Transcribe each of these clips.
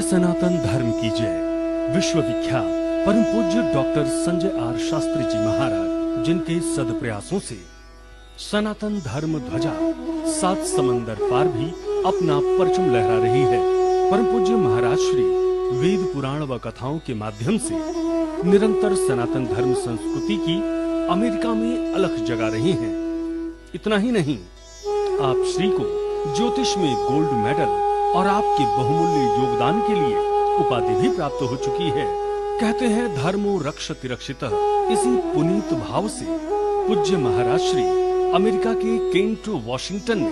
सनातन धर्म की जय। विश्वविख्यात परम पूज्य डॉक्टर संजय आर शास्त्री जी महाराज, जिनके सदप्रयासों से सनातन धर्म ध्वजा 7 समंदर पार भी अपना परचम लहरा रही है। परम पूज्य महाराज श्री वेद पुराण व कथाओं के माध्यम से निरंतर सनातन धर्म संस्कृति की अमेरिका में अलख जगा रही हैं। इतना ही नहीं, आप श्री को ज्योतिष में गोल्ड मेडल और आपके बहुमूल्य योगदान के लिए उपाधि भी प्राप्त हो चुकी है। कहते हैं धर्मो रक्षति रक्षितः। इसी पुनीत भाव से पूज्य महाराज श्री अमेरिका के केंट वॉशिंगटन में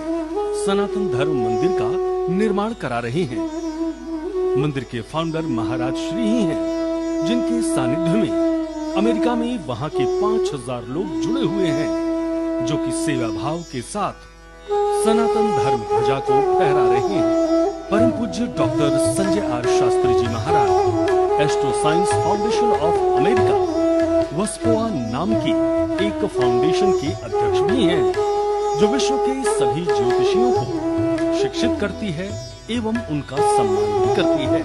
सनातन धर्म मंदिर का निर्माण करा रहे हैं। मंदिर के फाउंडर महाराज श्री ही हैं, जिनके सानिध्य में अमेरिका में वहां के 5000 लोग जुड़े हुए हैं, जो कि सेवा भाव के साथ सनातन धर्म ध्वजा को फहरा रहे हैं। परम पूज्य doctor Sanjay R Shastri ji Maharaj astro science foundation of America वस्पोआ नाम की एक फाउंडेशन के अध्यक्ष भी हैं, जो विश्व के सभी ज्योतिषियों को शिक्षित करती है एवं उनका सम्मान भी करती है।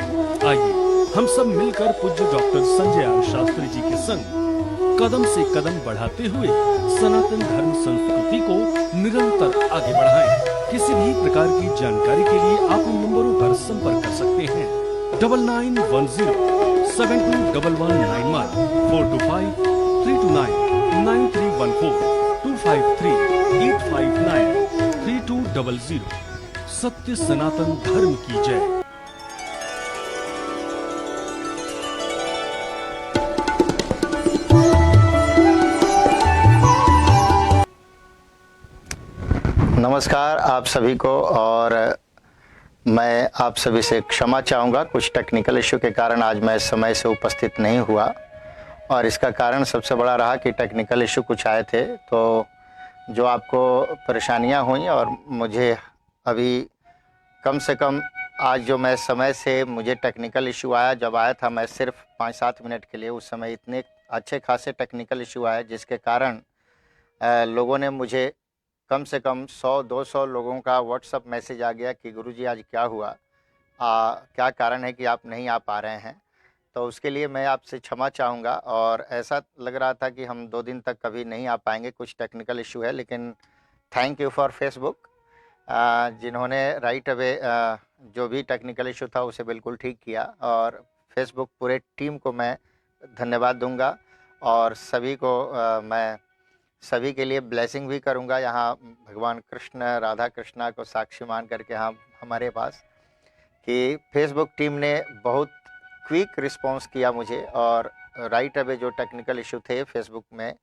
आइए हम सब मिलकर पूज्य डॉक्टर संजय आर शास्त्री जी के संग कदम से कदम बढ़ाते हुए सनातन धर्म संस्कृति को निरंतर आगे बढ़ाएं। किसी भी प्रकार की जानकारी के लिए आप इन नंबरों पर संपर्क कर सकते हैं। 9910721191 425 329 9314 253 859 3200। सत्य सनातन धर्म की जय। नमस्कार आप सभी को, और मैं आप सभी से क्षमा चाहूँगा। कुछ टेक्निकल इश्यू के कारण आज मैं समय से उपस्थित नहीं हुआ, और इसका कारण सबसे बड़ा रहा कि टेक्निकल इश्यू कुछ आए थे, तो जो आपको परेशानियां हुई, और मुझे अभी कम से कम आज जो मैं समय से मुझे टेक्निकल इश्यू आया, जब आया था मैं सिर्फ 5-7 मिनट के लिए, उस समय इतने अच्छे खासे टेक्निकल इश्यू आए जिसके कारण लोगों ने मुझे कम से कम 100-200 लोगों का व्हाट्सएप मैसेज आ गया कि गुरुजी आज क्या हुआ, क्या कारण है कि आप नहीं आ पा रहे हैं। तो उसके लिए मैं आपसे क्षमा चाहूँगा, और ऐसा लग रहा था कि हम 2 दिन तक कभी नहीं आ पाएंगे, कुछ टेक्निकल इशू है। लेकिन थैंक यू फॉर फेसबुक, जिन्होंने राइट अवे जो भी टेक्निकल इशू था उसे बिल्कुल ठीक किया, और फेसबुक पूरे टीम को मैं धन्यवाद दूंगा, और सभी को मैं सभी के लिए ब्लेसिंग भी करूंगा। यहाँ भगवान कृष्ण राधा कृष्णा को साक्षी मान करके हमारे पास कि फेसबुक टीम ने बहुत क्विक रिस्पांस किया मुझे, और राइट अवे जो टेक्निकल इशू थे फेसबुक में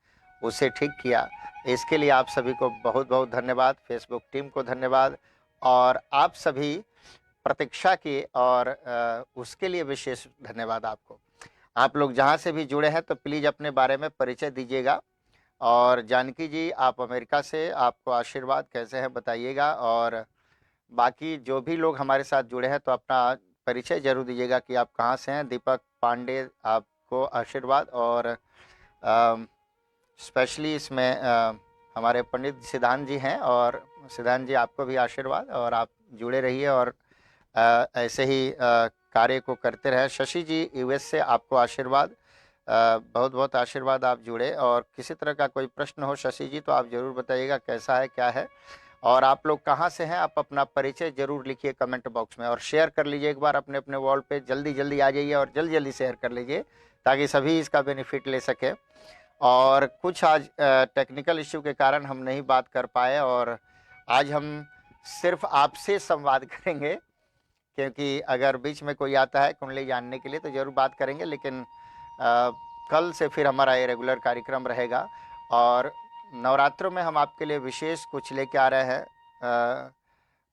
उसे ठीक किया। इसके लिए आप सभी को बहुत बहुत धन्यवाद, फेसबुक टीम को धन्यवाद, और आप सभी प्रतीक्षा की, और उसके लिए विशेष धन्यवाद आपको। आप लोग जहाँ से भी जुड़े हैं तो प्लीज़ अपने बारे में परिचय दीजिएगा। और जानकी जी, आप अमेरिका से, आपको आशीर्वाद कैसे हैं बताइएगा, और बाकी जो भी लोग हमारे साथ जुड़े हैं तो अपना परिचय जरूर दीजिएगा कि आप कहाँ से हैं। दीपक पांडे, आपको आशीर्वाद, और स्पेशली इसमें हमारे पंडित सिद्धांत जी हैं, और सिद्धांत जी आपको भी आशीर्वाद, और आप जुड़े रहिए और ऐसे ही कार्य को करते रहें। शशि जी यूएस से, आपको आशीर्वाद, बहुत बहुत आशीर्वाद, आप जुड़े। और किसी तरह का कोई प्रश्न हो शशि जी तो आप ज़रूर बताइएगा कैसा है क्या है, और आप लोग कहाँ से हैं आप अपना परिचय ज़रूर लिखिए कमेंट बॉक्स में, और शेयर कर लीजिए एक बार अपने अपने वॉल पे। जल्दी जल्दी आ जाइए और जल्दी जल्दी शेयर कर लीजिए ताकि सभी इसका बेनिफिट ले सकें। और कुछ आज टेक्निकल इश्यू के कारण हम नहीं बात कर पाए, और आज हम सिर्फ आपसे संवाद करेंगे, क्योंकि अगर बीच में कोई आता है कुंडली जानने के लिए तो ज़रूर बात करेंगे, लेकिन कल से फिर हमारा ये रेगुलर कार्यक्रम रहेगा। और नवरात्रों में हम आपके लिए विशेष कुछ लेके आ रहे हैं।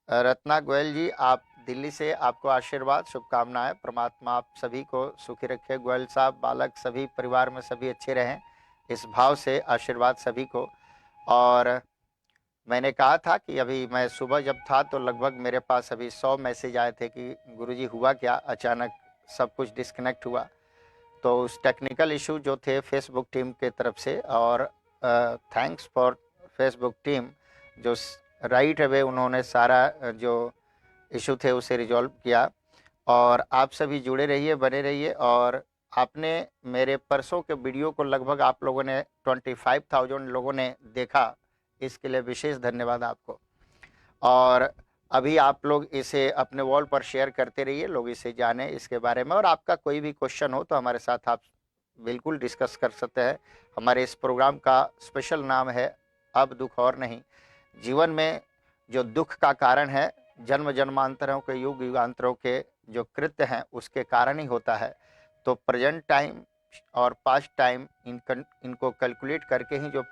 रत्ना गोयल जी, आप दिल्ली से, आपको आशीर्वाद, शुभकामनाएं। परमात्मा आप सभी को सुखी रखे। गोयल साहब, बालक सभी परिवार में सभी अच्छे रहें, इस भाव से आशीर्वाद सभी को। और मैंने कहा था कि अभी मैं सुबह जब था तो लगभग मेरे पास अभी 100 मैसेज आए थे कि गुरुजी हुआ क्या, अचानक सब कुछ डिस्कनेक्ट हुआ। तो उस टेक्निकल इशू जो थे फेसबुक टीम के तरफ से, और थैंक्स फॉर फेसबुक टीम जो राइट अवे उन्होंने सारा जो इशू थे उसे रिजॉल्व किया। और आप सभी जुड़े रहिए, बने रहिए। और आपने मेरे परसों के वीडियो को लगभग आप लोगों ने 25,000 लोगों ने देखा, इसके लिए विशेष धन्यवाद आपको। और अभी आप लोग इसे अपने वॉल पर शेयर करते रहिए, लोग इसे जाने इसके बारे में। और आपका कोई भी क्वेश्चन हो तो हमारे साथ आप बिल्कुल डिस्कस कर सकते हैं। हमारे इस प्रोग्राम का स्पेशल नाम है अब दुख और नहीं। जीवन में जो दुख का कारण है, जन्म जन्मांतरों के, युग युगांतरों के जो कृत्य हैं उसके कारण ही होता है। तो प्रेजेंट टाइम और पास्ट टाइम इनको कैलकुलेट करके ही जो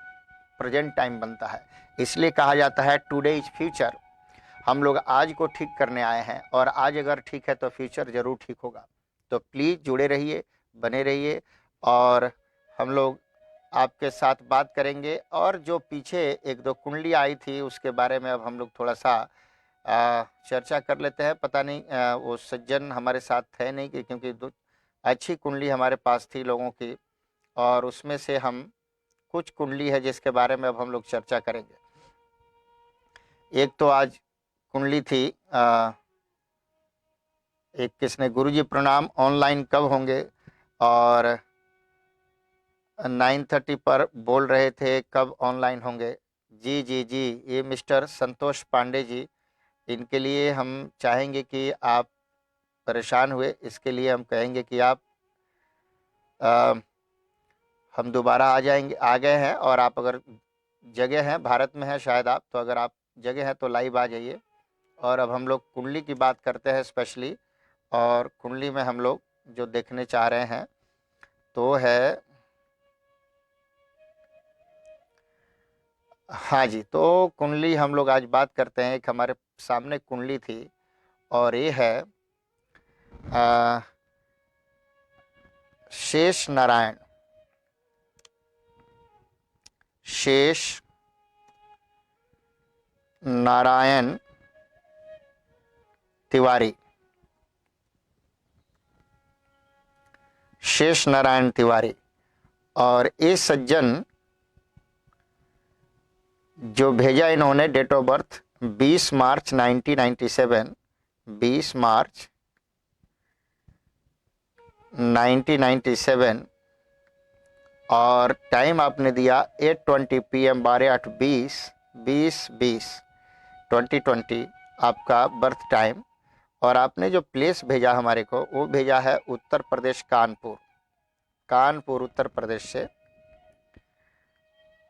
प्रेजेंट टाइम बनता है, इसलिए कहा जाता है टुडे इज फ्यूचर। हम लोग आज को ठीक करने आए हैं, और आज अगर ठीक है तो फ्यूचर जरूर ठीक होगा। तो प्लीज़ जुड़े रहिए, बने रहिए, और हम लोग आपके साथ बात करेंगे। और जो पीछे एक दो कुंडली आई थी उसके बारे में अब हम लोग थोड़ा सा चर्चा कर लेते हैं। पता नहीं वो सज्जन हमारे साथ थे नहीं कि, क्योंकि अच्छी कुंडली हमारे पास थी लोगों की, और उसमें से हम कुछ कुंडली है जिसके बारे में अब हम लोग चर्चा करेंगे। एक तो आज कुंडली थी एक किसने, गुरुजी प्रणाम, ऑनलाइन कब होंगे, और 9:30 पर बोल रहे थे कब ऑनलाइन होंगे। जी जी जी, ये मिस्टर संतोष पांडे जी, इनके लिए हम चाहेंगे कि आप परेशान हुए, इसके लिए हम कहेंगे कि आप हम दोबारा आ जाएंगे, आ गए हैं। और आप अगर जगह हैं, भारत में हैं शायद आप, तो अगर आप जगह हैं तो लाइव आ जाइए। और अब हम लोग कुंडली की बात करते हैं स्पेशली। और कुंडली में हम लोग जो देखने चाह रहे हैं तो है, हाँ जी, तो कुंडली हम लोग आज बात करते हैं। एक हमारे सामने कुंडली थी, और ये है शेष नारायण, शेष नारायण तिवारी, शेष नारायण तिवारी। और ये सज्जन जो भेजा इन्होंने, डेट ऑफ बर्थ 20 मार्च 1997, 20 मार्च 1997, और टाइम आपने दिया 8:20 PM, 12/8/20, 20/20/2020 आपका बर्थ टाइम। और आपने जो प्लेस भेजा हमारे को, वो भेजा है उत्तर प्रदेश, कानपुर, कानपुर उत्तर प्रदेश से।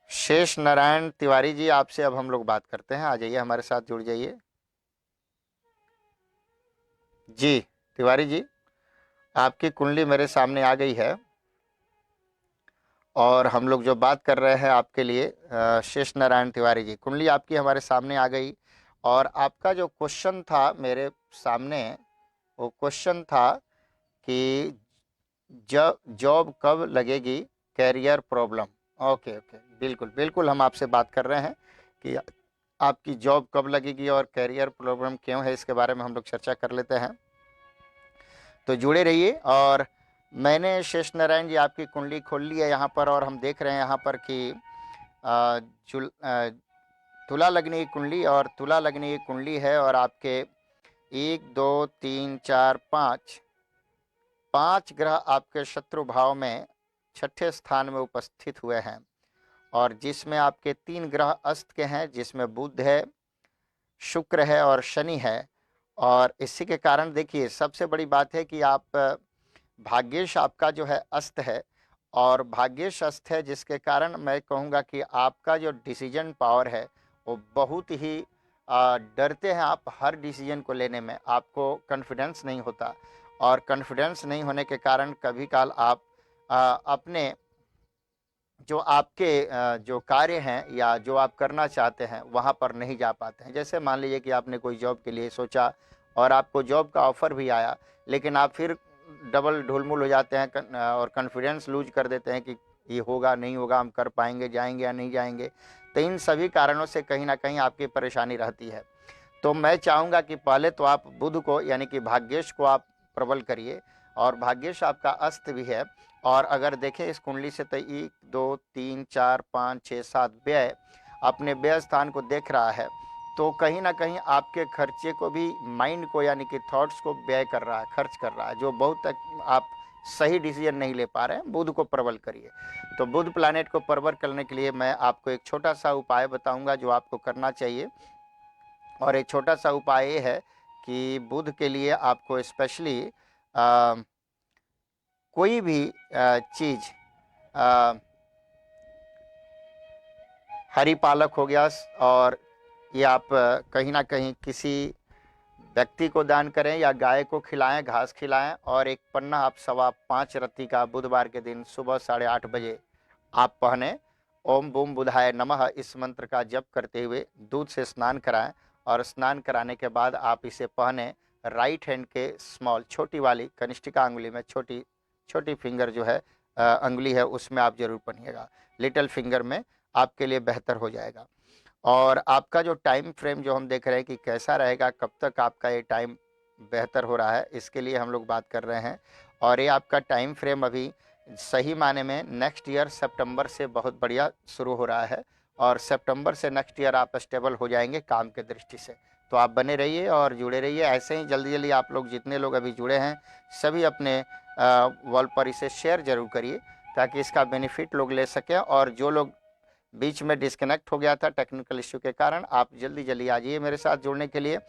शेष नारायण तिवारी जी, आपसे अब हम लोग बात करते हैं। आ जाइए, हमारे साथ जुड़ जाइए। जी तिवारी जी, आपकी कुंडली मेरे सामने आ गई है, और हम लोग जो बात कर रहे हैं आपके लिए, शेष नारायण तिवारी जी, कुंडली आपकी हमारे सामने आ गई। और आपका जो क्वेश्चन था मेरे सामने, वो क्वेश्चन था कि जॉब कब लगेगी, कैरियर प्रॉब्लम। ओके ओके, बिल्कुल बिल्कुल, हम आपसे बात कर रहे हैं कि आपकी जॉब कब लगेगी और कैरियर प्रॉब्लम क्यों है, इसके बारे में हम लोग चर्चा कर लेते हैं। तो जुड़े रहिए। और मैंने शेष नारायण जी आपकी कुंडली खोल ली है यहाँ पर, और हम देख रहे हैं यहाँ पर कि तुला लगनी कुंडली, और तुला लगनी कुंडली है। और आपके 1 2 3 4 5 ग्रह आपके शत्रु भाव में 6ठे स्थान में उपस्थित हुए हैं, और जिसमें आपके 3 ग्रह अस्त के हैं, जिसमें बुध है, शुक्र है और शनि है। और इसी के कारण देखिए, सबसे बड़ी बात है कि आप भाग्येश आपका जो है अस्त है, और भाग्येश अस्त है, जिसके कारण मैं कहूँगा कि आपका जो डिसीजन पावर है वो बहुत ही डरते हैं आप हर डिसीजन को लेने में, आपको कॉन्फिडेंस नहीं होता। और कॉन्फिडेंस नहीं होने के कारण कभी काल आप अपने जो आपके जो कार्य हैं या जो आप करना चाहते हैं वहाँ पर नहीं जा पाते हैं। जैसे मान लीजिए कि आपने कोई जॉब के लिए सोचा, और आपको जॉब का ऑफ़र भी आया, लेकिन आप फिर डबल ढुलमुल हो जाते हैं, और कॉन्फिडेंस लूज कर देते हैं कि ये होगा नहीं होगा, हम कर पाएंगे, जाएंगे या नहीं जाएंगे। तो इन सभी कारणों से कहीं ना कहीं आपकी परेशानी रहती है। तो मैं चाहूँगा कि पहले तो आप बुध को, यानी कि भाग्येश को आप प्रबल करिए, और भाग्येश आपका अस्त भी है। और अगर देखें इस कुंडली से, तो 1 2 3 4 5 6 7 व्यय अपने व्यय स्थान को देख रहा है, तो कहीं ना कहीं आपके खर्चे को भी, माइंड को यानी कि थॉट्स को व्यय कर रहा है, खर्च कर रहा है, जो बहुत आप सही डिसीजन नहीं ले पा रहे हैं। बुध को प्रबल करिए। तो बुध प्लैनेट को प्रबल करने के लिए मैं आपको एक छोटा सा उपाय बताऊंगा जो आपको करना चाहिए। और एक छोटा सा उपाय ये है कि बुध के लिए आपको स्पेशली कोई भी चीज़, हरी पालक हो गया, और ये आप कहीं ना कहीं किसी व्यक्ति को दान करें या गाय को खिलाएं, घास खिलाएं। और एक पन्ना आप 5:15 रत्ती का बुधवार के दिन सुबह 8:30 बजे आप पहने। ओम बूम बुधाय नमः इस मंत्र का जप करते हुए दूध से स्नान कराएं, और स्नान कराने के बाद आप इसे पहने। राइट हैंड के स्मॉल, छोटी वाली कनिष्ठिका अंगुली में, छोटी फिंगर जो है अंगुली है, उसमें आप जरूर पहनिएगा। लिटिल फिंगर में आपके लिए बेहतर हो जाएगा। और आपका जो टाइम फ्रेम जो हम देख रहे हैं कि कैसा रहेगा, कब तक आपका ये टाइम बेहतर हो रहा है, इसके लिए हम लोग बात कर रहे हैं। और ये आपका टाइम फ्रेम अभी सही माने में नेक्स्ट ईयर सितंबर से बहुत बढ़िया शुरू हो रहा है। और सितंबर से नेक्स्ट ईयर आप स्टेबल हो जाएंगे काम के दृष्टि से। तो आप बने रहिए और जुड़े रहिए। ऐसे ही जल्दी जल्दी आप लोग, जितने लोग अभी जुड़े हैं, सभी अपने वॉल पर इसे शेयर जरूर करिए ताकि इसका बेनिफिट लोग ले सकें। और जो लोग बीच में डिस्कनेक्ट हो गया था टेक्निकल इश्यू के कारण, आप जल्दी जल्दी आ जाइए मेरे साथ जुड़ने के लिए।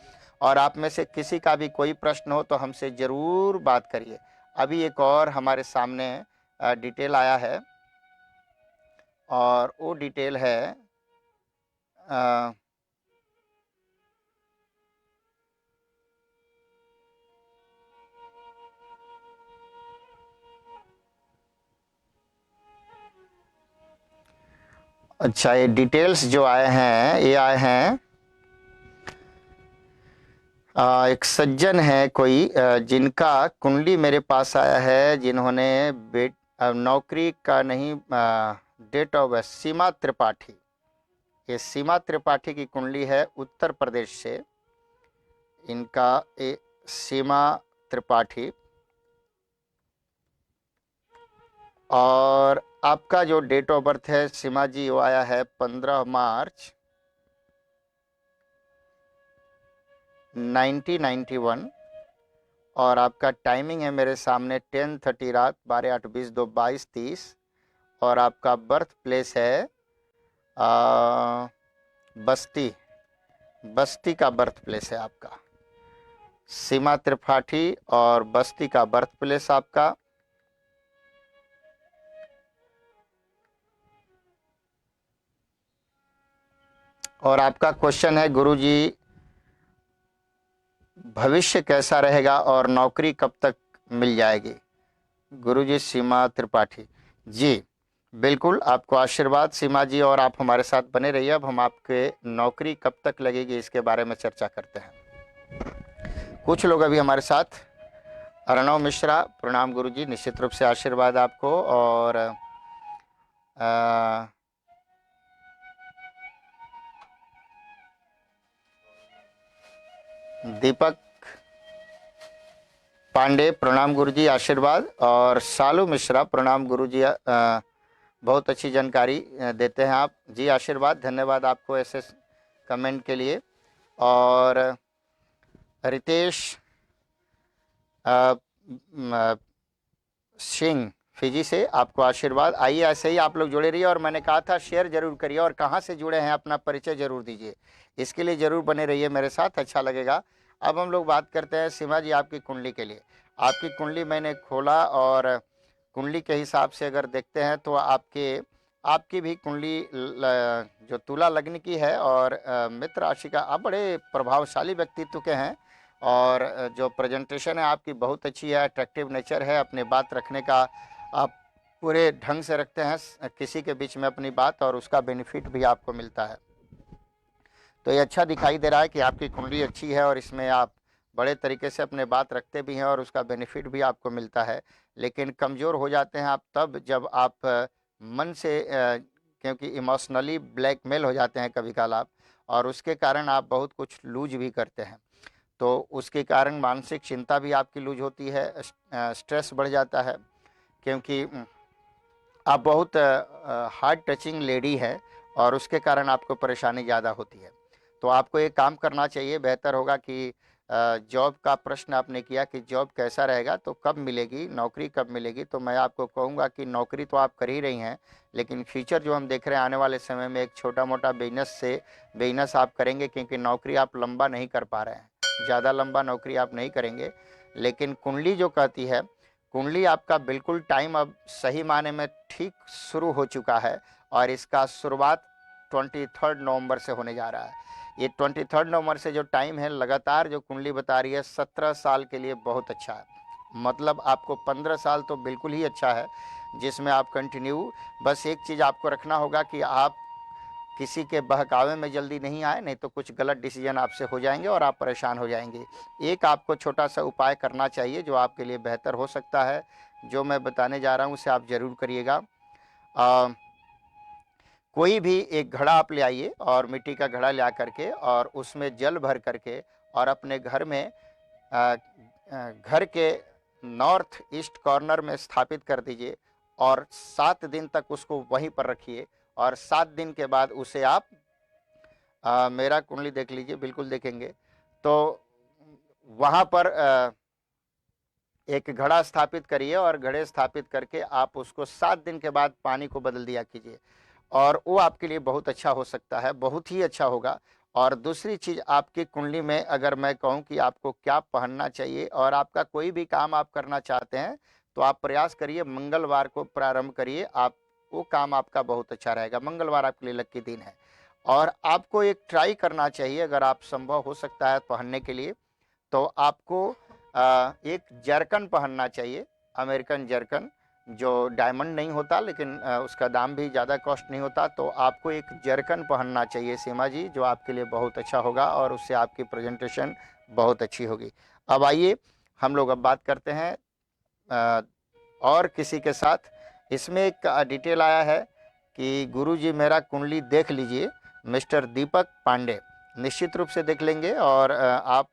और आप में से किसी का भी कोई प्रश्न हो तो हमसे ज़रूर बात करिए। अभी एक और हमारे सामने डिटेल आया है, और वो डिटेल है अच्छा, ये डिटेल्स जो आए हैं, ये आए हैं एक सज्जन है कोई, जिनका कुंडली मेरे पास आया है, जिन्होंने नौकरी का नहीं, डेट ऑफ बर्थ सीमा त्रिपाठी। ये सीमा त्रिपाठी की कुंडली है, उत्तर प्रदेश से। इनका सीमा त्रिपाठी। और आपका जो डेट ऑफ बर्थ है सीमा जी, वो आया है 15 मार्च 1991। और आपका टाइमिंग है मेरे सामने 10:30 रात, 12:08, 2 22:30। और आपका बर्थ प्लेस है बस्ती का बर्थ प्लेस है आपका। सीमा त्रिपाठी और बस्ती का बर्थ प्लेस आपका। और आपका क्वेश्चन है, गुरुजी भविष्य कैसा रहेगा और नौकरी कब तक मिल जाएगी? गुरुजी सीमा त्रिपाठी जी, बिल्कुल आपको आशीर्वाद सीमा जी, और आप हमारे साथ बने रहिए। अब हम आपके नौकरी कब तक लगेगी इसके बारे में चर्चा करते हैं। कुछ लोग अभी हमारे साथ, अर्णव मिश्रा, प्रणाम गुरुजी, निश्चित रूप से आशीर्वाद आपको। और दीपक पांडे, प्रणाम गुरुजी, आशीर्वाद। और सालू मिश्रा, प्रणाम गुरुजी, बहुत अच्छी जानकारी देते हैं आप जी, आशीर्वाद, धन्यवाद आपको ऐसे कमेंट के लिए। और रितेश सिंह फिजी से, आपको आशीर्वाद। आइए ऐसे ही आप लोग जुड़े रहिए। और मैंने कहा था शेयर जरूर करिए, और कहाँ से जुड़े हैं अपना परिचय जरूर दीजिए, इसके लिए जरूर बने रहिए मेरे साथ, अच्छा लगेगा। अब हम लोग बात करते हैं सीमा जी आपकी कुंडली के लिए। आपकी कुंडली मैंने खोला, और कुंडली के हिसाब से अगर देखते हैं तो आपकी भी कुंडली जो तुला लग्न की है, और मित्र राशि का। आप बड़े प्रभावशाली व्यक्तित्व के हैं, और जो प्रेजेंटेशन है आपकी बहुत अच्छी है, अट्रैक्टिव नेचर है, अपने बात रखने का आप पूरे ढंग से रखते हैं किसी के बीच में अपनी बात, और उसका बेनिफिट भी आपको मिलता है। तो ये अच्छा दिखाई दे रहा है कि आपकी कुंडली अच्छी है, और इसमें आप बड़े तरीके से अपने बात रखते भी हैं, और उसका बेनिफिट भी आपको मिलता है। लेकिन कमज़ोर हो जाते हैं आप तब जब आप मन से, क्योंकि इमोशनली ब्लैकमेल हो जाते हैं कभी काल आप, और उसके कारण आप बहुत कुछ लूज भी करते हैं। तो उसके कारण मानसिक चिंता भी आपकी लूज होती है, स्ट्रेस बढ़ जाता है, क्योंकि आप बहुत हार्ड टचिंग लेडी है, और उसके कारण आपको परेशानी ज़्यादा होती है। तो आपको एक काम करना चाहिए, बेहतर होगा कि जॉब का प्रश्न आपने किया कि जॉब कैसा रहेगा, तो कब मिलेगी नौकरी, कब मिलेगी। तो मैं आपको कहूँगा कि नौकरी तो आप कर ही रही हैं, लेकिन फ्यूचर जो हम देख रहे हैं आने वाले समय में, एक छोटा मोटा बिजनेस आप करेंगे, क्योंकि नौकरी आप लंबा नहीं कर पा रहे हैं, ज़्यादा लंबा नौकरी आप नहीं करेंगे। लेकिन कुंडली जो कहती है, कुंडली आपका बिल्कुल टाइम अब सही माने में ठीक शुरू हो चुका है, और इसका शुरुआत 23 नवंबर से होने जा रहा है। ये 23 नवंबर से जो टाइम है, लगातार जो कुंडली बता रही है 17 साल के लिए बहुत अच्छा है। मतलब आपको 15 साल तो बिल्कुल ही अच्छा है, जिसमें आप कंटिन्यू, बस एक चीज़ आपको रखना होगा कि आप किसी के बहकावे में जल्दी नहीं आए, नहीं तो कुछ गलत डिसीजन आपसे हो जाएंगे और आप परेशान हो जाएंगे। एक आपको छोटा सा उपाय करना चाहिए जो आपके लिए बेहतर हो सकता है, जो मैं बताने जा रहा हूँ उसे आप ज़रूर करिएगा। कोई भी एक घड़ा आप ले आइए, और मिट्टी का घड़ा ला करके और उसमें जल भर करके, और अपने घर में घर के नॉर्थ ईस्ट कॉर्नर में स्थापित कर दीजिए, और 7 दिन तक उसको वहीं पर रखिए, और 7 दिन के बाद उसे आप मेरा कुंडली देख लीजिए, बिल्कुल देखेंगे तो वहाँ पर एक घड़ा स्थापित करिए, और घड़े स्थापित करके आप उसको 7 दिन के बाद पानी को बदल दिया कीजिए, और वो आपके लिए बहुत अच्छा हो सकता है, बहुत ही अच्छा होगा। और दूसरी चीज़, आपकी कुंडली में अगर मैं कहूँ कि आपको क्या पहनना चाहिए, और आपका कोई भी काम आप करना चाहते हैं, तो आप प्रयास करिए मंगलवार को प्रारंभ करिए, आप वो काम आपका बहुत अच्छा रहेगा। मंगलवार आपके लिए लकी दिन है, और आपको एक ट्राई करना चाहिए, अगर आप संभव हो सकता है पहनने के लिए, तो आपको एक जर्कन पहनना चाहिए, अमेरिकन जर्कन, जो डायमंड नहीं होता, लेकिन उसका दाम भी ज़्यादा कॉस्ट नहीं होता। तो आपको एक जर्कन पहनना चाहिए सीमा जी, जो आपके लिए बहुत अच्छा होगा, और उससे आपकी प्रेजेंटेशन बहुत अच्छी होगी। अब आइए हम लोग अब बात करते हैं और किसी के साथ। इसमें एक डिटेल आया है कि गुरुजी मेरा कुंडली देख लीजिए, मिस्टर दीपक पांडे, निश्चित रूप से देख लेंगे, और आप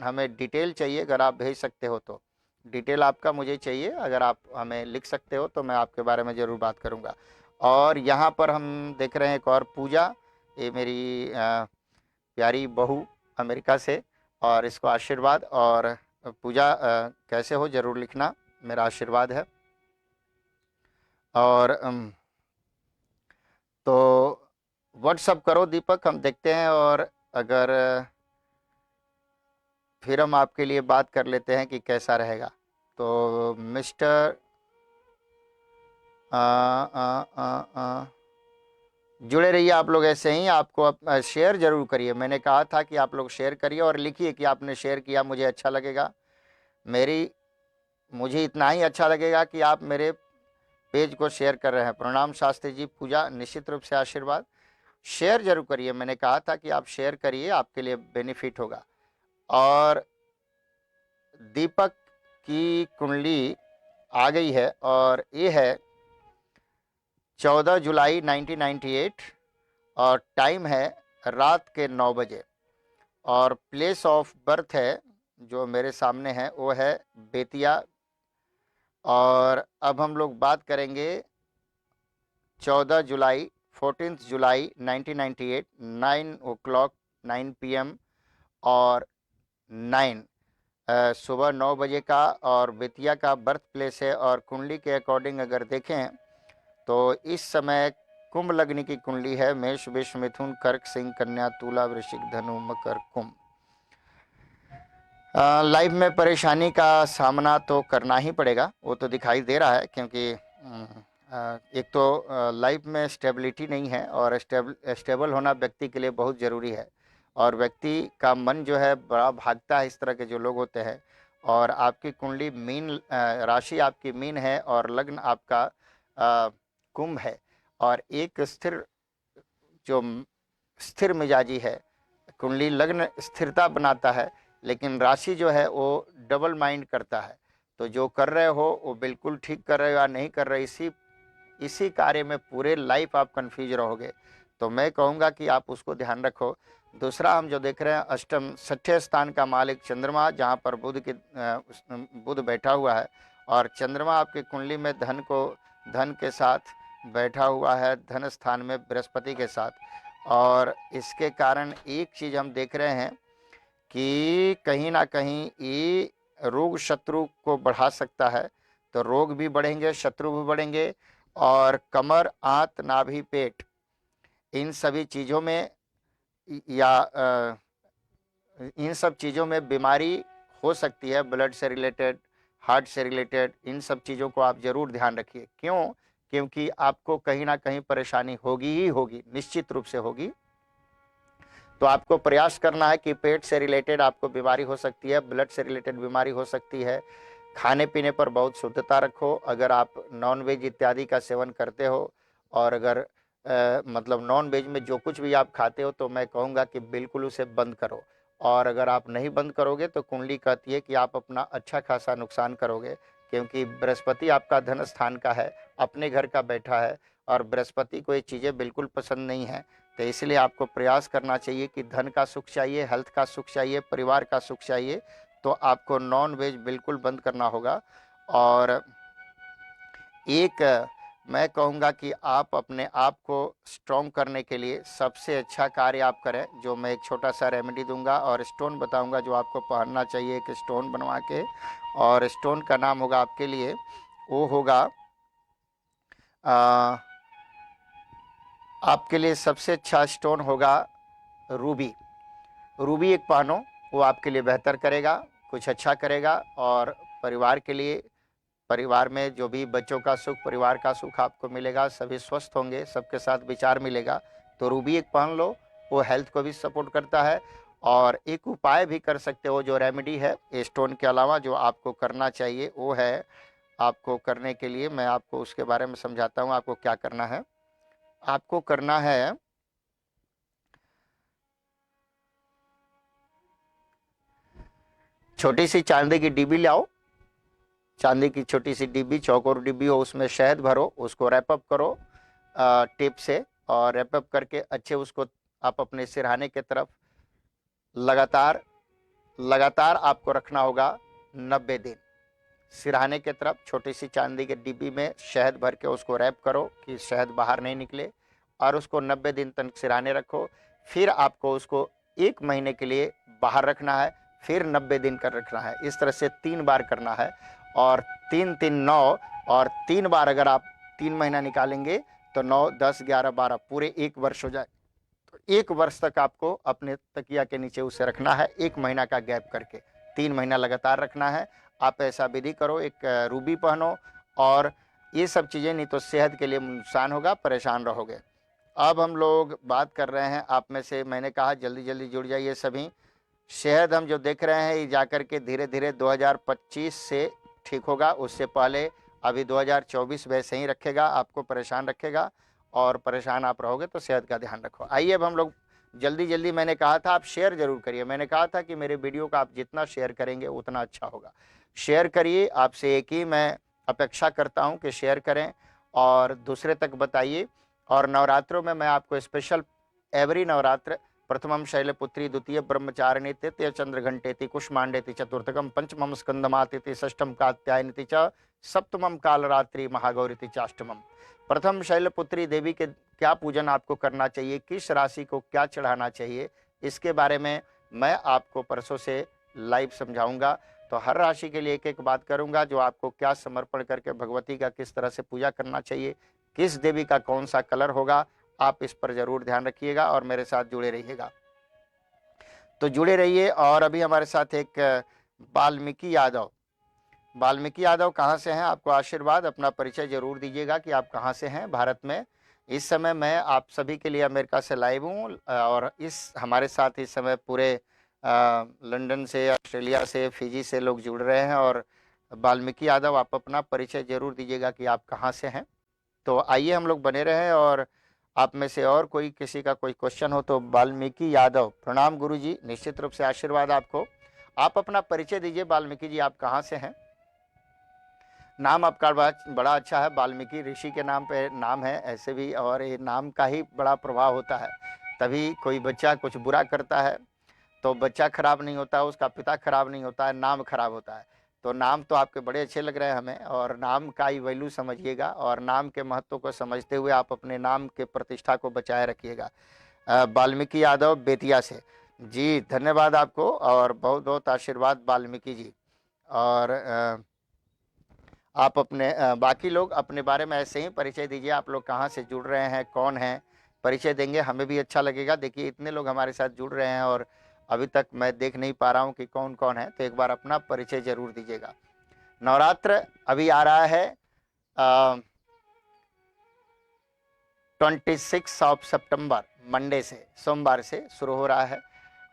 हमें डिटेल चाहिए, अगर आप भेज सकते हो तो डिटेल आपका मुझे चाहिए, अगर आप हमें लिख सकते हो तो मैं आपके बारे में ज़रूर बात करूँगा। और यहाँ पर हम देख रहे हैं एक और पूजा, ये मेरी प्यारी बहू अमेरिका से, और इसको आशीर्वाद, और पूजा कैसे हो ज़रूर लिखना, मेरा आशीर्वाद है। और तो व्हाट्सअप करो दीपक, हम देखते हैं, और अगर फिर हम आपके लिए बात कर लेते हैं कि कैसा रहेगा। तो मिस्टर जुड़े रहिए आप लोग ऐसे ही, आपको शेयर जरूर करिए, मैंने कहा था कि आप लोग शेयर करिए, और लिखिए कि आपने शेयर किया, मुझे अच्छा लगेगा। मुझे इतना ही अच्छा लगेगा कि आप मेरे पेज को शेयर कर रहे हैं। प्रणाम शास्त्री जी, पूजा निश्चित रूप से आशीर्वाद, शेयर जरूर करिए, मैंने कहा था कि आप शेयर करिए, आपके लिए बेनिफिट होगा। और दीपक की कुंडली आ गई है, और ये है 14 जुलाई 1998, और टाइम है रात के 9 बजे, और प्लेस ऑफ बर्थ है जो मेरे सामने है वो है बेतिया। और अब हम लोग बात करेंगे 14 जुलाई 14 जुलाई 1998, 9 o'clock 9 PM और 9 सुबह 9 बजे का, और बेतिया का बर्थ प्लेस है। और कुंडली के अकॉर्डिंग अगर देखें तो इस समय कुंभ लग्न की कुंडली है, मेष वृष मिथुन कर्क सिंह कन्या तुला वृश्चिक धनु मकर कुंभ। लाइफ में परेशानी का सामना तो करना ही पड़ेगा, वो तो दिखाई दे रहा है, क्योंकि एक तो लाइफ में स्टेबिलिटी नहीं है, और स्टेबल होना व्यक्ति के लिए बहुत ज़रूरी है। और व्यक्ति का मन जो है बड़ा भागता है, इस तरह के जो लोग होते हैं। और आपकी कुंडली मीन राशि आपकी मीन है, और लग्न आपका कुंभ है, और एक स्थिर मिजाजी है। कुंडली लग्न स्थिरता बनाता है, लेकिन राशि जो है वो डबल माइंड करता है। तो जो कर रहे हो वो बिल्कुल ठीक कर रहे हो या नहीं कर रहे, इसी कार्य में पूरे लाइफ आप कंफ्यूज रहोगे। तो मैं कहूँगा कि आप उसको ध्यान रखो। दूसरा हम जो देख रहे हैं, अष्टम छठे स्थान का मालिक चंद्रमा, जहाँ पर बुध बैठा हुआ है, और चंद्रमा आपकी कुंडली में धन के साथ बैठा हुआ है, धन स्थान में बृहस्पति के साथ। और इसके कारण एक चीज़ हम देख रहे हैं कि कहीं ना कहीं ये रोग शत्रु को बढ़ा सकता है। तो रोग भी बढ़ेंगे, शत्रु भी बढ़ेंगे, और कमर, आंत, नाभि, पेट, इन सभी चीज़ों में या इन सब चीज़ों में बीमारी हो सकती है। ब्लड से रिलेटेड, हार्ट से रिलेटेड, इन सब चीज़ों को आप ज़रूर ध्यान रखिए। क्यों? क्योंकि आपको कहीं ना कहीं परेशानी होगी ही होगी, निश्चित रूप से होगी। तो आपको प्रयास करना है कि पेट से रिलेटेड आपको बीमारी हो सकती है, ब्लड से रिलेटेड बीमारी हो सकती है। खाने पीने पर बहुत शुद्धता रखो। अगर आप नॉन वेज इत्यादि का सेवन करते हो, और अगर मतलब नॉन वेज में जो कुछ भी आप खाते हो, तो मैं कहूँगा कि बिल्कुल उसे बंद करो। और अगर आप नहीं बंद करोगे तो कुंडली कहती है कि आप अपना अच्छा खासा नुकसान करोगे, क्योंकि बृहस्पति आपका धन स्थान का है, अपने घर का बैठा है, और बृहस्पति को ये चीज़ें बिल्कुल पसंद नहीं है। तो इसलिए आपको प्रयास करना चाहिए कि धन का सुख चाहिए, हेल्थ का सुख चाहिए, परिवार का सुख चाहिए, तो आपको नॉन वेज बिल्कुल बंद करना होगा। और एक मैं कहूँगा कि आप अपने आप को स्ट्रॉन्ग करने के लिए सबसे अच्छा कार्य आप करें, जो मैं एक छोटा सा रेमेडी दूंगा और स्टोन बताऊंगा जो आपको पहनना चाहिए, एक स्टोन बनवा के। और स्टोन का नाम होगा आपके लिए, वो होगा आपके लिए सबसे अच्छा स्टोन होगा रूबी। रूबी एक पहनो, वो आपके लिए बेहतर करेगा, कुछ अच्छा करेगा। और परिवार के लिए, परिवार में जो भी बच्चों का सुख, परिवार का सुख आपको मिलेगा, सभी स्वस्थ होंगे, सबके साथ विचार मिलेगा। तो रूबी एक पहन लो, वो हेल्थ को भी सपोर्ट करता है। और एक उपाय भी कर सकते हो, जो रेमेडी है स्टोन के अलावा, जो आपको करना चाहिए वो है, आपको करने के लिए मैं आपको उसके बारे में समझाता हूँ आपको क्या करना है। आपको करना है, छोटी सी चांदी की डिब्बी लाओ, चांदी की छोटी सी डिब्बी, चौकोर डिब्बी हो, उसमें शहद भरो, उसको रैपअप करो टेप से, और रैपअप करके अच्छे उसको आप अपने सिरहाने के तरफ लगातार लगातार आपको रखना होगा 90 दिन। सिरहाने के तरफ छोटी सी चांदी के डिब्बी में शहद भर के उसको रैप करो कि शहद बाहर नहीं निकले, और उसको 90 दिन तक सिरहाने रखो। फिर आपको उसको 1 महीने के लिए बाहर रखना है, फिर 90 दिन कर रखना है। इस तरह से 3 बार करना है, और 3 3 9, और 3 बार अगर आप 3 महीना निकालेंगे तो 9 10 11 12 पूरे 1 वर्ष हो जाए। तो 1 वर्ष तक आपको अपने तकिया के नीचे उसे रखना है, 1 महीना का गैप करके 3 महीना लगातार रखना है। आप ऐसा विधि करो, एक रूबी पहनो, और ये सब चीज़ें, नहीं तो सेहत के लिए नुकसान होगा, परेशान रहोगे। अब हम लोग बात कर रहे हैं, आप में से मैंने कहा जल्दी जल्दी जुड़ जाइए सभी। शहद हम जो देख रहे हैं, ये जाकर के धीरे धीरे 2025 से ठीक होगा, उससे पहले अभी 2024 वैसे ही रखेगा, आपको परेशान रखेगा, और परेशान आप रहोगे तो सेहत का ध्यान रखो। आइए अब हम लोग जल्दी जल्दी, मैंने कहा था आप शेयर जरूर करिए, मैंने कहा था कि मेरे वीडियो का आप जितना शेयर करेंगे उतना अच्छा होगा। शेयर करिए, आपसे एक ही मैं अपेक्षा करता हूँ कि शेयर करें और दूसरे तक बताइए। और नवरात्रों में मैं आपको स्पेशल, एवरी नवरात्र, प्रथमम शैलपुत्री, द्वितीय ब्रह्मचारिणी, तृतीय चंद्रघंटेति, कुष्मांडेति, चतुर्थकम पंचमम स्कंदमातिथि, षष्ठम कात्यायनीति च, सप्तमम कालरात्रि महागौरीति चाष्टमम। प्रथम शैलपुत्री देवी के क्या पूजन आपको करना चाहिए, किस राशि को क्या चढ़ाना चाहिए, इसके बारे में मैं आपको परसों से लाइव समझाऊंगा। तो हर राशि के लिए एक एक बात करूंगा, जो आपको क्या समर्पण करके भगवती का किस तरह से पूजा करना चाहिए, किस देवी का कौन सा कलर होगा, आप इस पर जरूर ध्यान रखिएगा और मेरे साथ जुड़े रहिएगा। तो जुड़े रहिए। और अभी हमारे साथ एक वाल्मीकि यादव, वाल्मीकि यादव कहाँ से हैं, आपको आशीर्वाद, अपना परिचय जरूर दीजिएगा कि आप कहाँ से हैं भारत में। इस समय मैं आप सभी के लिए अमेरिका से लाइव हूँ, और इस हमारे साथ इस समय पूरे लंदन से, ऑस्ट्रेलिया से, फिजी से लोग जुड़ रहे हैं। और वाल्मीकि यादव, आप अपना परिचय जरूर दीजिएगा कि आप कहाँ से हैं। तो आइए हम लोग बने रहें, और आप में से और कोई किसी का कोई क्वेश्चन हो तो। वाल्मीकि यादव, प्रणाम गुरुजी, निश्चित रूप से आशीर्वाद आपको। आप अपना परिचय दीजिए वाल्मीकि जी, आप कहाँ से हैं। नाम आपका बड़ा अच्छा है, वाल्मीकि ऋषि के नाम पे नाम है ऐसे भी, और ये नाम का ही बड़ा प्रभाव होता है। तभी कोई बच्चा कुछ बुरा करता है तो बच्चा खराब नहीं होता, उसका पिता खराब नहीं होता है, नाम खराब होता है। तो नाम तो आपके बड़े अच्छे लग रहे हैं हमें, और नाम का ही वैल्यू समझिएगा, और नाम के महत्व को समझते हुए आप अपने नाम के प्रतिष्ठा को बचाए रखिएगा। वाल्मीकि यादव बेतिया से। जी धन्यवाद आपको और बहुत बहुत आशीर्वाद वाल्मीकि जी। और आप अपने बाकी लोग अपने बारे में ऐसे ही परिचय दीजिए, आप लोग कहाँ से जुड़ रहे हैं, कौन हैं, परिचय देंगे हमें भी अच्छा लगेगा। देखिए इतने लोग हमारे साथ जुड़ रहे हैं और अभी तक मैं देख नहीं पा रहा हूँ कि कौन कौन है, तो एक बार अपना परिचय जरूर दीजिएगा। नवरात्र अभी आ रहा है 26 ऑफ सितंबर, मंडे से, सोमवार से शुरू हो रहा है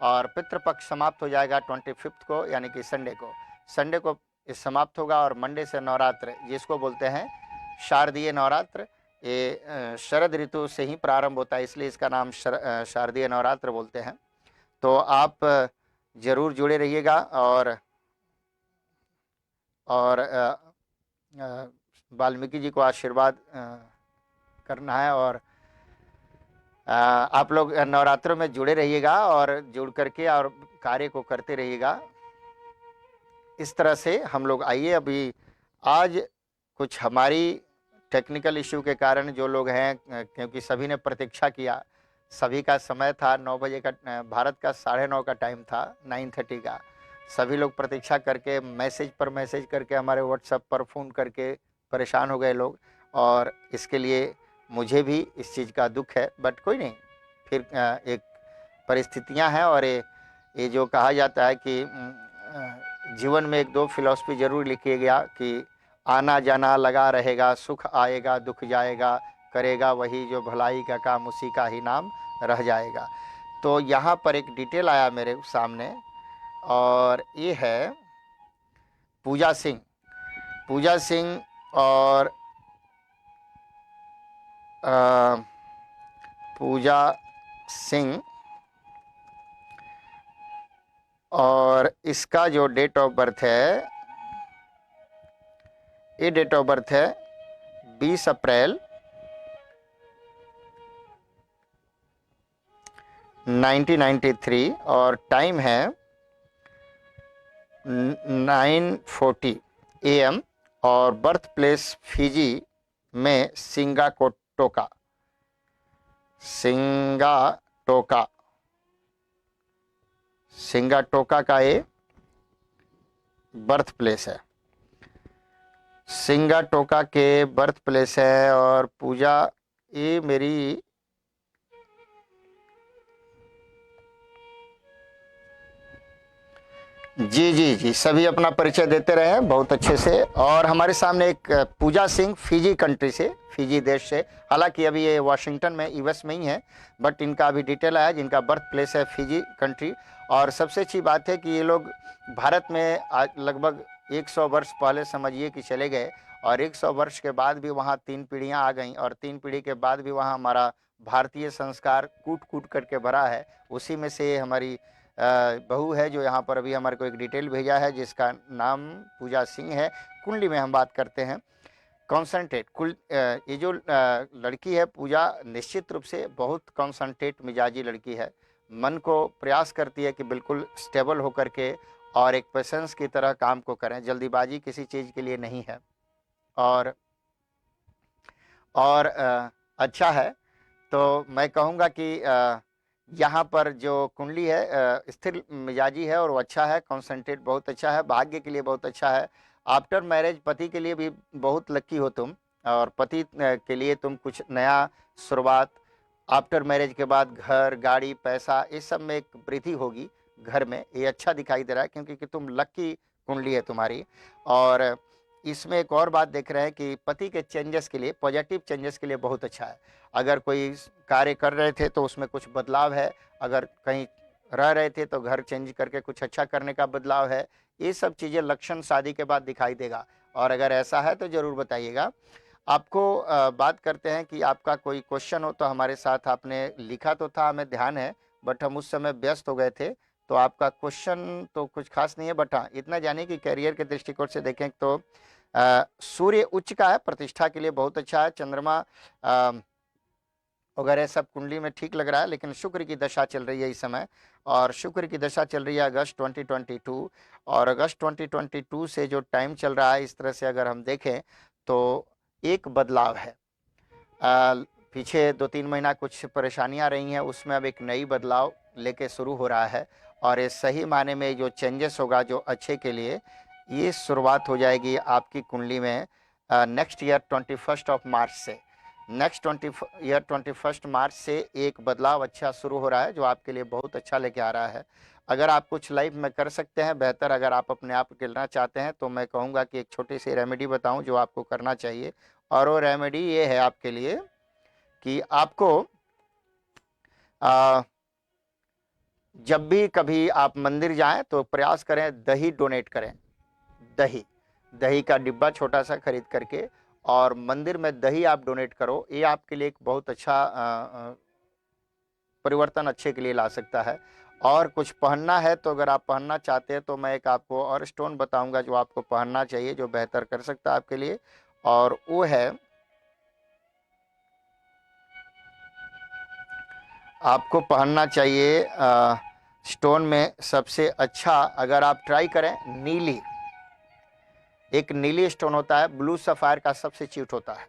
और पितृपक्ष समाप्त हो जाएगा 25 को, यानी कि संडे को समाप्त होगा। और मंडे से नवरात्र, जिसको बोलते हैं शारदीय नवरात्र, ये शरद ऋतु से ही प्रारंभ होता है, इसलिए इसका नाम शारदीय नवरात्र बोलते हैं। तो आप जरूर जुड़े रहिएगा और वाल्मीकि जी को आशीर्वाद करना है। और आप लोग नवरात्रों में जुड़े रहिएगा और जुड़ करके और कार्य को करते रहिएगा। इस तरह से हम लोग आइए, अभी आज कुछ हमारी टेक्निकल इश्यू के कारण जो लोग हैं, क्योंकि सभी ने प्रतीक्षा किया, सभी का समय था 9 बजे का, भारत का 9:30 का टाइम था, 9:30 का। सभी लोग प्रतीक्षा करके मैसेज पर मैसेज करके, हमारे व्हाट्सएप पर फ़ोन करके परेशान हो गए लोग, और इसके लिए मुझे भी इस चीज़ का दुख है, बट कोई नहीं, फिर एक परिस्थितियां हैं। और ये जो कहा जाता है कि जीवन में एक दो फिलॉसफी जरूर लिखी गया कि आना जाना लगा रहेगा, सुख आएगा दुख जाएगा, करेगा वही जो भलाई का काम, उसी का ही नाम रह जाएगा। तो यहाँ पर एक डिटेल आया मेरे सामने, और ये है पूजा सिंह। और पूजा सिंह, और इसका जो डेट ऑफ बर्थ है, ये डेट ऑफ बर्थ है 20 अप्रैल 1993 और टाइम है 9:40 AM और बर्थ प्लेस फिजी में सिंगाटोका का ये बर्थ प्लेस है, सिंगाटोका के बर्थ प्लेस है। और पूजा, ये मेरी जी सभी अपना परिचय देते रहे हैं बहुत अच्छे से। और हमारे सामने एक पूजा सिंह फिजी कंट्री से, फिजी देश से, हालांकि अभी ये वाशिंगटन में यूएस में ही है, बट इनका अभी डिटेल आया, जिनका बर्थ प्लेस है फिजी कंट्री। और सबसे अच्छी बात है कि ये लोग भारत में आज लगभग 100 वर्ष पहले समझिए कि चले गए, और 100 वर्ष के बाद भी वहाँ 3 पीढ़ियाँ आ गईं, और 3 पीढ़ी के बाद भी वहाँ हमारा भारतीय संस्कार कूट कूट करके भरा है। उसी में से हमारी बहू है जो यहाँ पर अभी हमारे को एक डिटेल भेजा है, जिसका नाम पूजा सिंह है। कुंडली में हम बात करते हैं कॉन्सेंट्रेट, ये जो लड़की है पूजा, निश्चित रूप से बहुत कॉन्सेंट्रेट मिजाजी लड़की है, मन को प्रयास करती है कि बिल्कुल स्टेबल होकर के और एक पेशेंस की तरह काम को करें, जल्दीबाजी किसी चीज़ के लिए नहीं है। और अच्छा है, तो मैं कहूँगा कि यहाँ पर जो कुंडली है स्थिर मिजाजी है और वो अच्छा है, कॉन्सेंट्रेट बहुत अच्छा है, भाग्य के लिए बहुत अच्छा है। आफ्टर मैरिज पति के लिए भी बहुत लकी हो तुम, और पति के लिए तुम कुछ नया शुरुआत, आफ्टर मैरिज के बाद घर गाड़ी पैसा इस सब में एक वृद्धि होगी घर में, ये अच्छा दिखाई दे रहा है, क्योंकि तुम लकी कुंडली है तुम्हारी। और इसमें एक और बात देख रहे हैं कि पति के चेंजेस के लिए, पॉजिटिव चेंजेस के लिए बहुत अच्छा है। अगर कोई कार्य कर रहे थे तो उसमें कुछ बदलाव है, अगर कहीं रह रहे थे तो घर चेंज करके कुछ अच्छा करने का बदलाव है, ये सब चीज़ें लक्षण शादी के बाद दिखाई देगा। और अगर ऐसा है तो ज़रूर बताइएगा। आपको बात करते हैं कि आपका कोई क्वेश्चन हो तो हमारे साथ आपने लिखा तो था, हमें ध्यान है, बट हम उस समय व्यस्त हो गए थे, तो आपका क्वेश्चन तो कुछ खास नहीं है। बट हाँ, इतना जानिए कि करियर के दृष्टिकोण से देखें तो सूर्य उच्च का है, प्रतिष्ठा के लिए बहुत अच्छा है, चंद्रमा वगैरह सब कुंडली में ठीक लग रहा है, लेकिन शुक्र की दशा चल रही है इस समय, और शुक्र की दशा चल रही है अगस्त 2022, और अगस्त 2022 से जो टाइम चल रहा है, इस तरह से अगर हम देखें तो एक बदलाव है। पीछे 2-3 महीना कुछ परेशानियां रही हैं, उसमें अब एक नई बदलाव लेके शुरू हो रहा है और ये सही मायने में जो चेंजेस होगा जो अच्छे के लिए, ये शुरुआत हो जाएगी आपकी कुंडली में नेक्स्ट ईयर 21 मार्च से। नेक्स्ट 21 मार्च से एक बदलाव अच्छा शुरू हो रहा है जो आपके लिए बहुत अच्छा लेके आ रहा है। अगर आप कुछ लाइफ में कर सकते हैं बेहतर, अगर आप अपने आप को गिरना चाहते हैं तो मैं कहूँगा कि एक छोटी सी रेमेडी बताऊं जो आपको करना चाहिए। और वो रेमेडी ये है आपके लिए कि आपको जब भी कभी आप मंदिर जाएं तो प्रयास करें दही डोनेट करें। दही दही का डिब्बा छोटा सा खरीद करके और मंदिर में दही आप डोनेट करो। ये आपके लिए एक बहुत अच्छा परिवर्तन अच्छे के लिए ला सकता है। और कुछ पहनना है तो अगर आप पहनना चाहते हैं तो मैं एक आपको और स्टोन बताऊंगा जो आपको पहनना चाहिए, जो बेहतर कर सकता है आपके लिए, और वो है आपको पहनना चाहिए स्टोन में सबसे अच्छा अगर आप ट्राई करें नीली। एक नीली स्टोन होता है, ब्लू सफायर का सब्स्टिट्यूट होता है।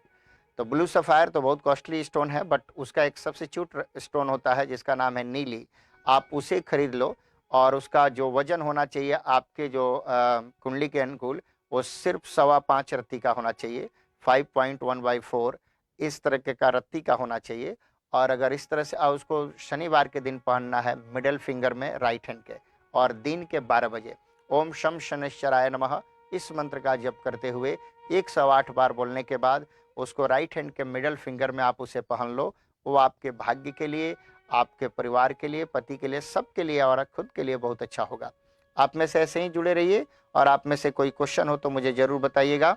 तो ब्लू सफायर तो बहुत कॉस्टली स्टोन है, बट उसका एक सब्स्टिट्यूट स्टोन होता है जिसका नाम है नीली। आप उसे खरीद लो और उसका जो वजन होना चाहिए आपके जो कुंडली के अनुकूल, वो सिर्फ 5.25 रत्ती का होना चाहिए, 5.1/4 इस तरह के का रत्ती का होना चाहिए। और अगर इस तरह से उसको शनिवार के दिन पहनना है, मिडल फिंगर में राइट हैंड के, और दिन के 12 बजे ओम शम शनिश्चराय नमः इस मंत्र का जप करते हुए 108 बार बोलने के बाद उसको राइट हैंड के मिडल फिंगर में आप उसे पहन लो। वो आपके भाग्य के लिए, आपके परिवार के लिए, पति के लिए, सबके लिए और खुद के लिए बहुत अच्छा होगा। आप में से ऐसे ही जुड़े रहिए और आप में से कोई क्वेश्चन हो तो मुझे जरूर बताइएगा।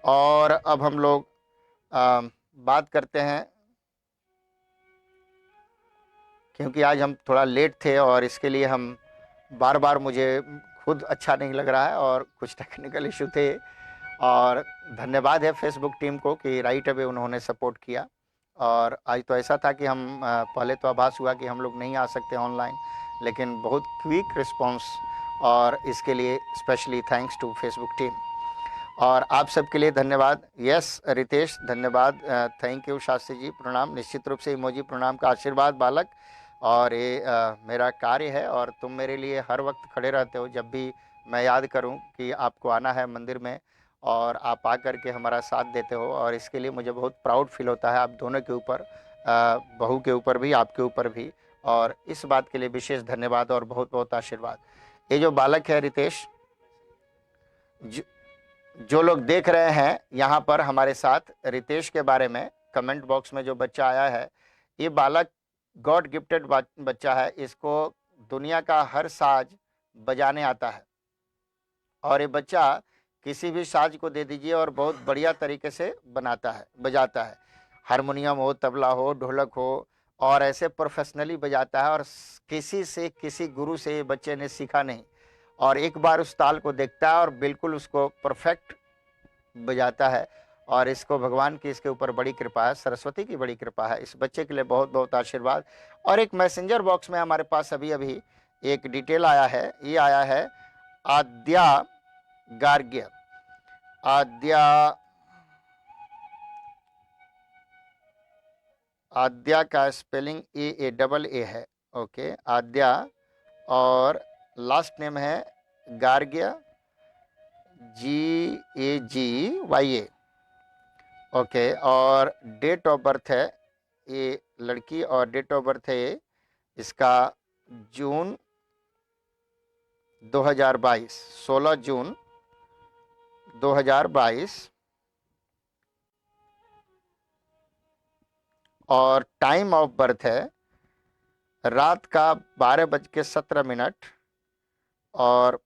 और अब हम लोग बात करते हैं, क्योंकि आज हम थोड़ा लेट थे और इसके लिए हम बार बार मुझे खुद अच्छा नहीं लग रहा है और कुछ टेक्निकल इशू थे। और धन्यवाद है फेसबुक टीम को कि राइट अवे उन्होंने सपोर्ट किया। और आज तो ऐसा था कि हम पहले तो आभास हुआ कि हम लोग नहीं आ सकते ऑनलाइन, लेकिन बहुत क्विक रिस्पांस, और इसके लिए specially thanks to Facebook team. और आप सबके लिए धन्यवाद। यस रितेश धन्यवाद, थैंक यू शास्त्री जी, प्रणाम। निश्चित रूप से इमोजी प्रणाम का आशीर्वाद बालक, और ये मेरा कार्य है और तुम मेरे लिए हर वक्त खड़े रहते हो। जब भी मैं याद करूं कि आपको आना है मंदिर में और आप आकर के हमारा साथ देते हो, और इसके लिए मुझे बहुत प्राउड फील होता है आप दोनों के ऊपर, बहू के ऊपर भी, आपके ऊपर भी। और इस बात के लिए विशेष धन्यवाद और बहुत बहुत आशीर्वाद। ये जो बालक है रितेश, जो लोग देख रहे हैं यहाँ पर हमारे साथ रितेश के बारे में, कमेंट बॉक्स में जो बच्चा आया है, ये बालक गॉड गिफ्टेड बच्चा है। इसको दुनिया का हर साज बजाने आता है और ये बच्चा किसी भी साज को दे दीजिए और बहुत बढ़िया तरीके से बजाता है। हारमोनियम हो, तबला हो, ढोलक हो, और ऐसे प्रोफेशनली बजाता है। और किसी गुरु से ये बच्चे ने सीखा नहीं, और एक बार उस ताल को देखता है और बिल्कुल उसको परफेक्ट बजाता है। और इसको भगवान की इसके ऊपर बड़ी कृपा है, सरस्वती की बड़ी कृपा है। इस बच्चे के लिए बहुत बहुत आशीर्वाद। और एक मैसेंजर बॉक्स में हमारे पास अभी अभी एक डिटेल आया है, ये आया है आद्या गार्ग्य। आद्या का स्पेलिंग AA है, ओके, आद्या, और लास्ट नेम है गार्ग्य, GAGYA, ओके। और डेट ऑफ बर्थ है, ये लड़की, और डेट ऑफ बर्थ है इसका जून 2022, 16 जून 2022। और टाइम ऑफ बर्थ है रात का 12:17। और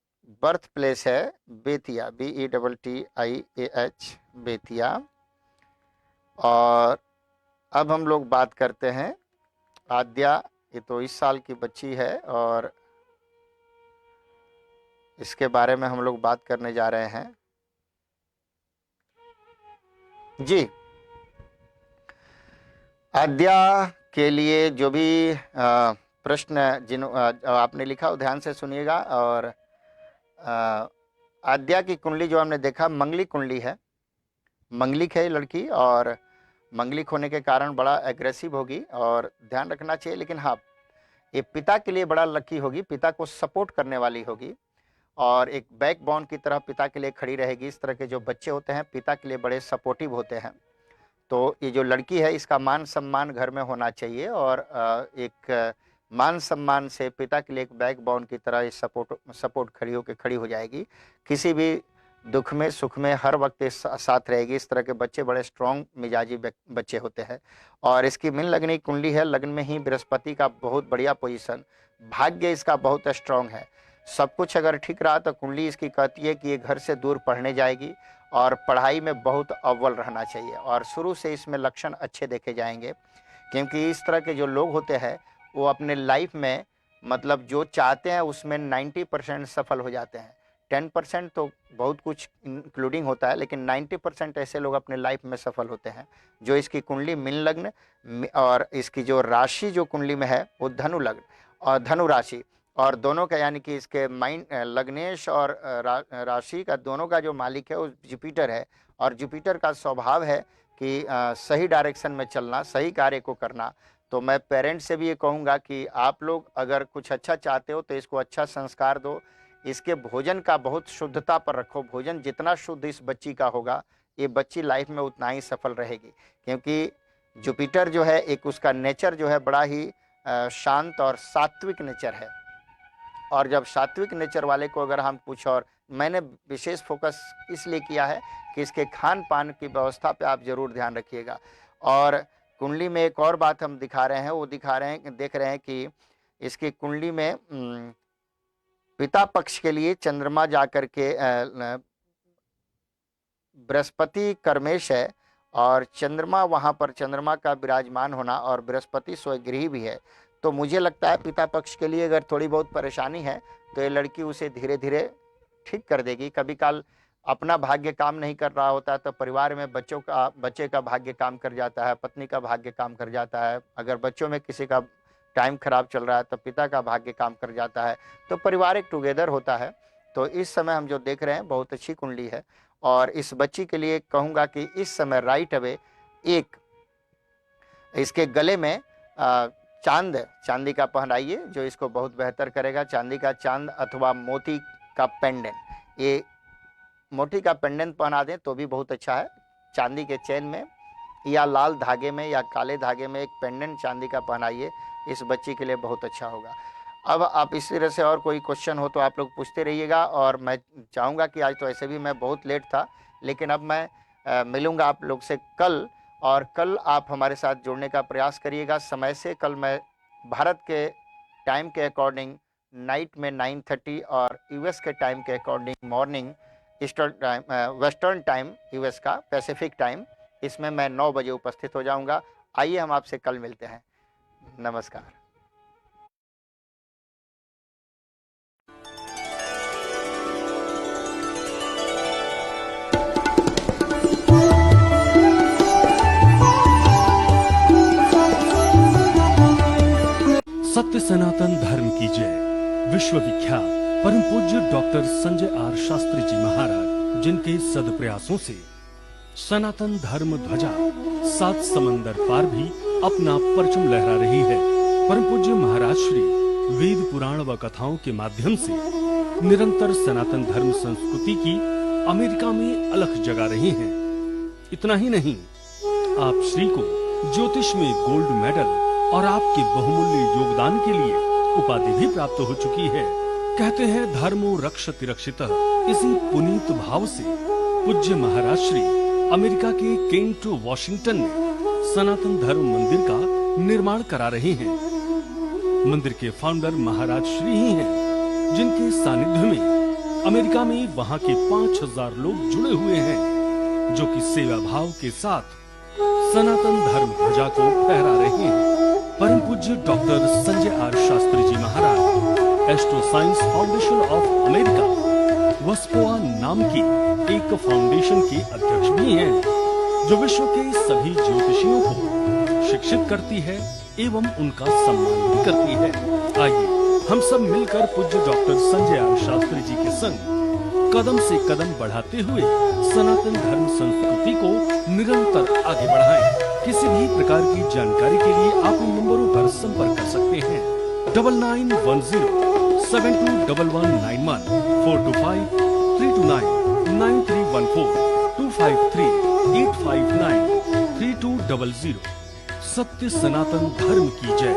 बर्थ प्लेस है बेतिया, BETTIAH, बेतिया। और अब हम लोग बात करते हैं आद्या। ये तो इस साल की बच्ची है और इसके बारे में हम लोग बात करने जा रहे हैं जी। आद्या के लिए जो भी प्रश्न जिन आपने लिखा वो ध्यान से सुनिएगा। और आद्या की कुंडली जो हमने देखा मंगली कुंडली है, मंगलिक है लड़की, और मंगलिक होने के कारण बड़ा एग्रेसिव होगी और ध्यान रखना चाहिए। लेकिन हाँ, ये पिता के लिए बड़ा लकी होगी, पिता को सपोर्ट करने वाली होगी और एक बैकबोन की तरह पिता के लिए खड़ी रहेगी। इस तरह के जो बच्चे होते हैं पिता के लिए बड़े सपोर्टिव होते हैं। तो ये जो लड़की है इसका मान सम्मान घर में होना चाहिए और एक मान सम्मान से पिता के लिए एक बैकबोन की तरह इस सपोर्ट खड़ी हो जाएगी। किसी भी दुख में सुख में हर वक्त इस साथ रहेगी। इस तरह के बच्चे बड़े स्ट्रॉन्ग मिजाजी बच्चे होते हैं। और इसकी मीन लग्नी कुंडली है, लग्न में ही बृहस्पति का बहुत बढ़िया पोजीशन, भाग्य इसका बहुत स्ट्रॉन्ग है। सब कुछ अगर ठीक रहा तो कुंडली इसकी कहती है कि ये घर से दूर पढ़ने जाएगी और पढ़ाई में बहुत अव्वल रहना चाहिए और शुरू से इसमें लक्षण अच्छे देखे जाएंगे। क्योंकि इस तरह के जो लोग होते हैं वो अपने लाइफ में मतलब जो चाहते हैं उसमें 90% सफल हो जाते हैं। 10% तो बहुत कुछ इंक्लूडिंग होता है, लेकिन 90% ऐसे लोग अपने लाइफ में सफल होते हैं। जो इसकी कुंडली मीन लग्न और इसकी जो राशि जो कुंडली में है वो धनु लग्न और धनु राशि, और दोनों का यानी कि इसके माइंड लग्नेश और राशि का दोनों का जो मालिक है वो जुपिटर है। और जुपिटर का स्वभाव है कि सही डायरेक्शन में चलना, सही कार्य को करना। तो मैं पेरेंट्स से भी ये कहूँगा कि आप लोग अगर कुछ अच्छा चाहते हो तो इसको अच्छा संस्कार दो, इसके भोजन का बहुत शुद्धता पर रखो। भोजन जितना शुद्ध इस बच्ची का होगा ये बच्ची लाइफ में उतना ही सफल रहेगी। क्योंकि जुपिटर जो है एक उसका नेचर जो है बड़ा ही शांत और सात्विक नेचर है। और जब सात्विक नेचर वाले को अगर हम कुछ, और मैंने विशेष फोकस इसलिए किया है कि इसके खान पान की व्यवस्था पे आप जरूर ध्यान रखिएगा। और कुंडली में एक और बात हम देख रहे हैं कि इसकी कुंडली में पिता पक्ष के लिए चंद्रमा जाकर के बृहस्पति कर्मेश है और चंद्रमा वहाँ पर चंद्रमा का विराजमान होना और बृहस्पति स्वगृही भी है। तो मुझे लगता है पिता पक्ष के लिए अगर थोड़ी बहुत परेशानी है तो ये लड़की उसे धीरे धीरे ठीक कर देगी। कभी काल अपना भाग्य काम नहीं कर रहा होता तो परिवार में बच्चे का भाग्य काम कर जाता है, पत्नी का भाग्य काम कर जाता है। अगर बच्चों में किसी का टाइम खराब चल रहा है तो पिता का भाग्य काम कर जाता है। तो पारिवारिक टुगेदर होता है। तो इस समय हम जो देख रहे हैं बहुत अच्छी कुंडली है। और इस बच्ची के लिए कहूँगा कि इस समय राइट अवे एक इसके गले में चांदी का पहनाइए जो इसको बहुत बेहतर करेगा। चांदी का चांद अथवा मोती का पेंडेंट, ये मोती का पेंडेंट पहना दें तो भी बहुत अच्छा है। चांदी के चेन में या लाल धागे में या काले धागे में एक पेंडेंट चांदी का पहनाइए, इस बच्ची के लिए बहुत अच्छा होगा। अब आप इस तरह से और कोई क्वेश्चन हो तो आप लोग पूछते रहिएगा। और मैं चाहूँगा कि आज तो ऐसे भी मैं बहुत लेट था, लेकिन अब मैं मिलूँगा आप लोग से कल। और कल आप हमारे साथ जुड़ने का प्रयास करिएगा समय से। कल मैं भारत के टाइम के अकॉर्डिंग नाइट में 9:30 और यूएस के टाइम के according morning eastern time, western time US का पैसिफिक टाइम, इसमें मैं 9 बजे उपस्थित हो जाऊंगा। आइए हम आपसे कल मिलते हैं। नमस्कार। सत्य सनातन धर्म की जय। विश्व विख्यात परम पूज्य डॉक्टर संजय आर शास्त्री जी महाराज, जिनके सदप्रयासों से सनातन धर्म ध्वजा 7 समंदर पार भी अपना परचम लहरा रही है। परम पूज्य महाराज श्री वेद पुराण व कथाओं के माध्यम से निरंतर सनातन धर्म संस्कृति की अमेरिका में अलख जगा रहे हैं। इतना ही नहीं, आप श्री को ज्योतिष में गोल्ड मेडल और आपके बहुमूल्य योगदान के लिए उपाधि भी प्राप्त हो चुकी है। कहते हैं धर्मो रक्षति रक्षितः। इसी पुनीत भाव से पूज्य महाराज श्री अमेरिका के केंट वॉशिंगटन में सनातन धर्म मंदिर का निर्माण करा रहे हैं। मंदिर के फाउंडर महाराज श्री ही हैं, जिनके सानिध्य में अमेरिका में वहां के 5000 लोग जुड़े हुए हैं, जो कि सेवा भाव के साथ सनातन धर्म ध्वजा को फहरा रहे हैं। परम पूज्य doctor Sanjay R Shastri ji Maharaj astro science foundation of America वस्पोआ नाम की एक फाउंडेशन के अध्यक्ष भी हैं, जो विश्व के सभी ज्योतिषियों को शिक्षित करती है एवं उनका सम्मान भी करती है। आइए हम सब मिलकर पूज्य डॉक्टर संजय आर शास्त्री जी के संग कदम से कदम बढ़ाते हुए सनातन धर्म संस्कृति को निरंतर आगे बढ़ाएं। किसी भी प्रकार की जानकारी के लिए आप इन नंबरों पर संपर्क कर सकते हैं। 9910721191 425-329-9314 253-859-3200। सत्य सनातन धर्म की जय।